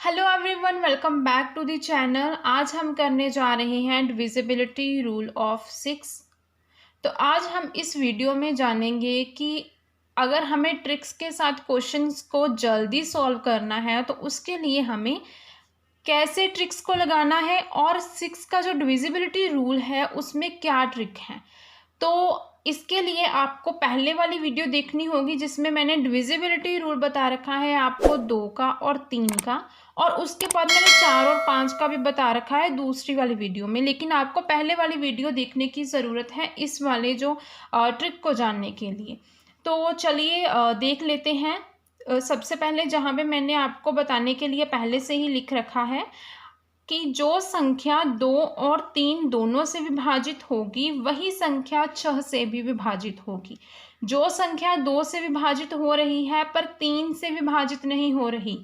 Hello everyone, welcome back to the channel. आज हम करने जा रहे हैं डिविजिबिलिटी रूल ऑफ 6। तो आज हम इस वीडियो में जानेंगे कि अगर हमें ट्रिक्स के साथ क्वेश्चंस को जल्दी सॉल्व करना है तो उसके लिए हमें कैसे ट्रिक्स को लगाना है और 6 का जो डिविजिबिलिटी रूल है उसमें क्या ट्रिक है। तो इसके लिए आपको पहले वाली वीडियो देखनी होगी जिसमें मैंने डिविजिबिलिटी रूल बता रखा है आपको 2 का और 3 का, और उसके बाद मैंने 4 और 5 का भी बता रखा है दूसरी वाली वीडियो में। लेकिन आपको पहले वाली वीडियो देखने की ज़रूरत है इस वाले जो ट्रिक को जानने के लिए। तो चलिए देख लेते हैं। सबसे पहले जहाँ पे मैंने आपको बताने के लिए पहले से ही लिख रखा है कि जो संख्या 2 और 3 दोनों से विभाजित होगी वही संख्या 6 से भी विभाजित होगी। जो संख्या 2 से विभाजित हो रही है पर 3 से विभाजित नहीं हो रही,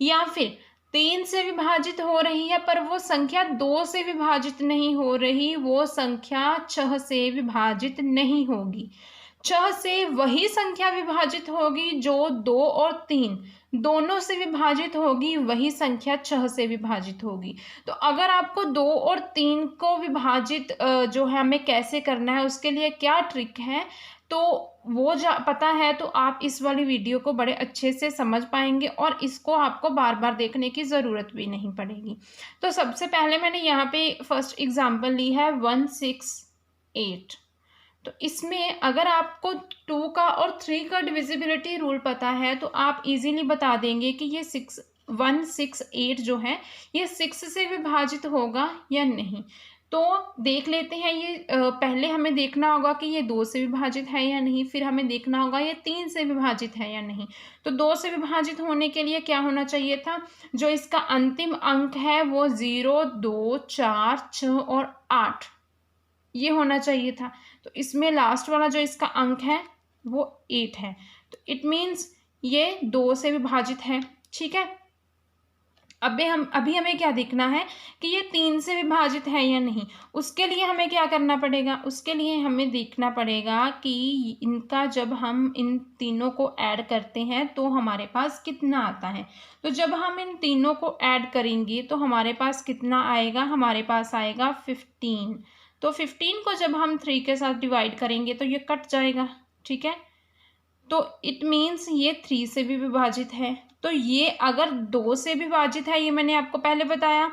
या फिर 3 से विभाजित हो रही है पर वो संख्या 2 से विभाजित नहीं हो रही, वो संख्या 6 से विभाजित नहीं होगी। 6 से वही संख्या विभाजित होगी जो 2 और 3 दोनों से विभाजित होगी, वही संख्या 6 से विभाजित होगी। तो अगर आपको 2 और 3 को विभाजित जो है हमें कैसे करना है, उसके लिए क्या ट्रिक है, तो वो पता है तो आप इस वाली वीडियो को बड़े अच्छे से समझ पाएंगे और इसको आपको बार बार देखने की ज़रूरत भी नहीं पड़ेगी। तो सबसे पहले मैंने यहाँ पे फर्स्ट एग्जाम्पल ली है 168। तो इसमें अगर आपको 2 का और 3 का डिविजिबिलिटी रूल पता है तो आप इजीली बता देंगे कि ये 168 जो है ये 6 से विभाजित होगा या नहीं। तो देख लेते हैं। ये पहले हमें देखना होगा कि ये 2 से विभाजित है या नहीं, फिर हमें देखना होगा ये 3 से विभाजित है या नहीं। तो 2 से विभाजित होने के लिए क्या होना चाहिए था, जो इसका अंतिम अंक है वो 0, 2, 4, 6 और 8 ये होना चाहिए था। तो इसमें लास्ट वाला जो इसका अंक है वो 8 है। तो इट मीन्स ये 2 से विभाजित है। ठीक है, अभी हमें क्या देखना है कि ये 3 से विभाजित है या नहीं। उसके लिए हमें क्या करना पड़ेगा, उसके लिए हमें देखना पड़ेगा कि इनका जब हम इन तीनों को ऐड करते हैं तो हमारे पास कितना आता है। तो जब हम इन तीनों को ऐड करेंगे तो हमारे पास कितना आएगा, हमारे पास आएगा 15। तो 15 को जब हम 3 के साथ डिवाइड करेंगे तो ये कट जाएगा। ठीक है, तो इट मीन्स ये 3 से भी विभाजित है। तो ये अगर 2 से विभाजित है, ये मैंने आपको पहले बताया,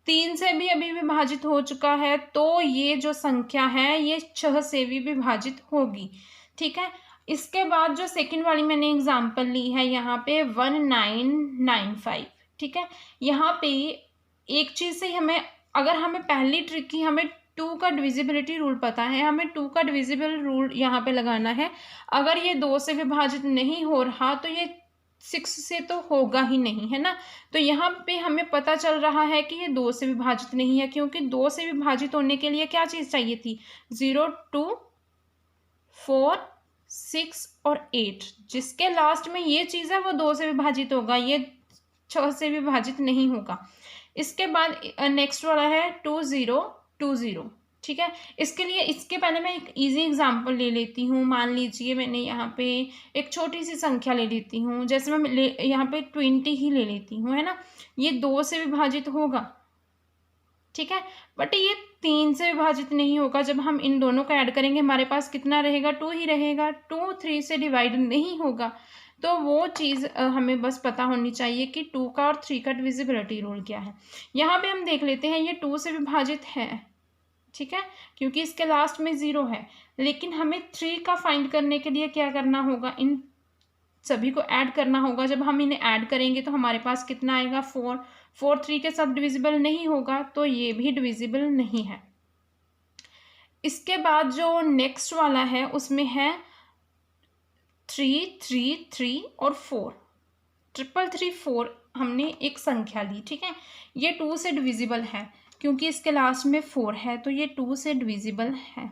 3 से भी अभी विभाजित हो चुका है, तो ये जो संख्या है ये 6 से भी विभाजित होगी। ठीक है, इसके बाद जो सेकंड वाली मैंने एग्जांपल ली है यहाँ पे 1995। ठीक है, यहाँ पे एक चीज़ से हमें, अगर हमें पहली ट्रिक की हमें 2 का डिविजिबिलिटी रूल पता है, हमें 2 का डिविजिबल रूल यहाँ पे लगाना है। अगर ये 2 से विभाजित नहीं हो रहा तो ये 6 से तो होगा ही नहीं, है ना। तो यहाँ पे हमें पता चल रहा है कि ये 2 से विभाजित नहीं है, क्योंकि 2 से विभाजित होने के लिए क्या चीज़ चाहिए थी, 0, 2, 4, 6 और 8। जिसके लास्ट में ये चीज़ है वो 2 से विभाजित होगा, ये 6 से विभाजित नहीं होगा। इसके बाद नेक्स्ट वाला है 2020। ठीक है, इसके लिए इसके पहले मैं एक इजी एग्जांपल ले लेती हूँ। मान लीजिए मैंने यहाँ पे एक छोटी सी संख्या ले लेती हूँ, जैसे मैं यहाँ पे 20 ही ले लेती हूँ, है ना। ये 2 से विभाजित होगा, ठीक है, बट ये 3 से विभाजित नहीं होगा। जब हम इन दोनों को ऐड करेंगे हमारे पास कितना रहेगा, 2 ही रहेगा। 2 3 से डिवाइड नहीं होगा। तो वो चीज़ हमें बस पता होनी चाहिए कि 2 का और 3 का डिविजिबिलिटी रूल क्या है। यहाँ पे हम देख लेते हैं, ये 2 से विभाजित है, ठीक है, क्योंकि इसके लास्ट में 0 है। लेकिन हमें 3 का फाइंड करने के लिए क्या करना होगा, इन सभी को ऐड करना होगा। जब हम इन्हें ऐड करेंगे तो हमारे पास कितना आएगा, 4। 4 3 के साथ डिविजिबल नहीं होगा, तो ये भी डिविजिबल नहीं है। इसके बाद जो नेक्स्ट वाला है उसमें है 3 3 3 और 4। 3 4 हमने एक संख्या ली, ठीक है, ये 2 से डिविजिबल है क्योंकि इसके लास्ट में 4 है, तो ये 2 से डिविजिबल है।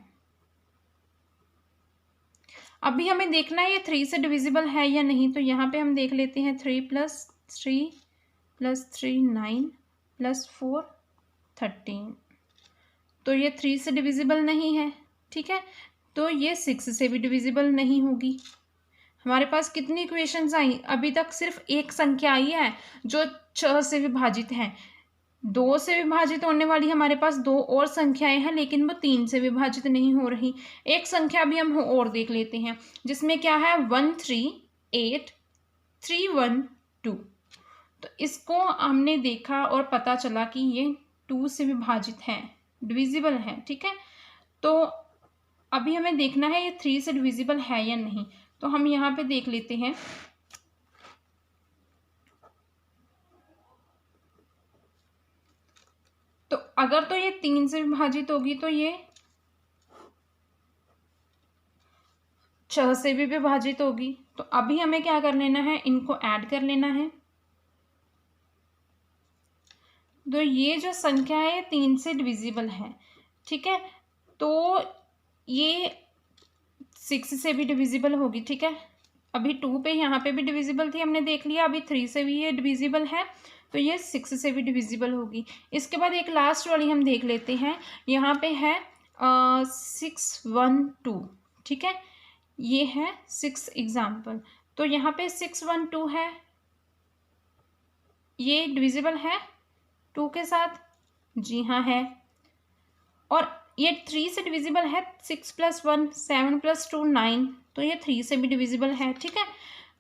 अभी हमें देखना है ये 3 से डिविजिबल है या नहीं। तो यहाँ पे हम देख लेते हैं, 3 + 3 + 3 9 + 4 13। तो ये 3 से डिविजिबल नहीं है, ठीक है, तो ये 6 से भी डिविजिबल नहीं होगी। हमारे पास कितनी इक्वेशंस आई? अभी तक सिर्फ एक संख्या आई है जो 6 से विभाजित है। 2 से विभाजित होने वाली हमारे पास 2 और संख्याएं हैं, लेकिन वो 3 से विभाजित नहीं हो रही। एक संख्या भी हम और देख लेते हैं, जिसमें क्या है 138,312। तो इसको हमने देखा और पता चला कि ये 2 से विभाजित है, डिविजिबल है। ठीक है, तो अभी हमें देखना है ये 3 से डिविजिबल है या नहीं। तो हम यहाँ पे देख लेते हैं। तो अगर तो ये 3 से विभाजित होगी तो ये 6 से भी विभाजित होगी। तो अभी हमें क्या कर लेना है, इनको ऐड कर लेना है। तो ये जो संख्या है ये 3 से डिविजिबल है। ठीक है, तो ये 6 से भी डिविजिबल होगी। ठीक है, अभी 2 पे यहाँ पे भी डिविजिबल थी, हमने देख लिया। अभी 3 से भी ये डिविजिबल है, तो ये 6 से भी डिविजिबल होगी। इसके बाद एक लास्ट वाली हम देख लेते हैं। यहाँ पे है 612। ठीक है, ये है 6 एग्जाम्पल। तो यहाँ पे 612 है, ये डिविजिबल है 2 के साथ, जी हाँ है। और ये 3 से डिविजिबल है, 6 + 1 7 + 2 9, तो ये 3 से भी डिविजिबल है। ठीक है,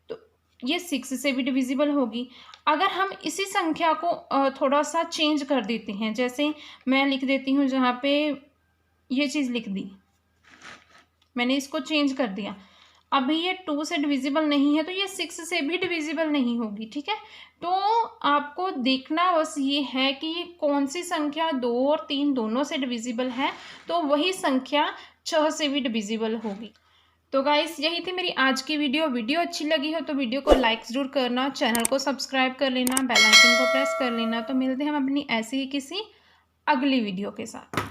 तो ये 6 से भी डिविजिबल होगी। अगर हम इसी संख्या को थोड़ा सा चेंज कर देते हैं, जैसे मैं लिख देती हूँ, जहाँ पे ये चीज़ लिख दी मैंने, इसको चेंज कर दिया। अभी ये 2 से डिविजिबल नहीं है, तो ये 6 से भी डिविजिबल नहीं होगी। ठीक है, तो आपको देखना बस ये है कि ये कौन सी संख्या 2 और 3 दोनों से डिविजिबल है, तो वही संख्या 6 से भी डिविजिबल होगी। तो गाइस, यही थी मेरी आज की वीडियो अच्छी लगी हो तो वीडियो को लाइक ज़रूर करना, चैनल को सब्सक्राइब कर लेना, बेल आइकन को प्रेस कर लेना। तो मिलते हैं हम अपनी ऐसी ही किसी अगली वीडियो के साथ।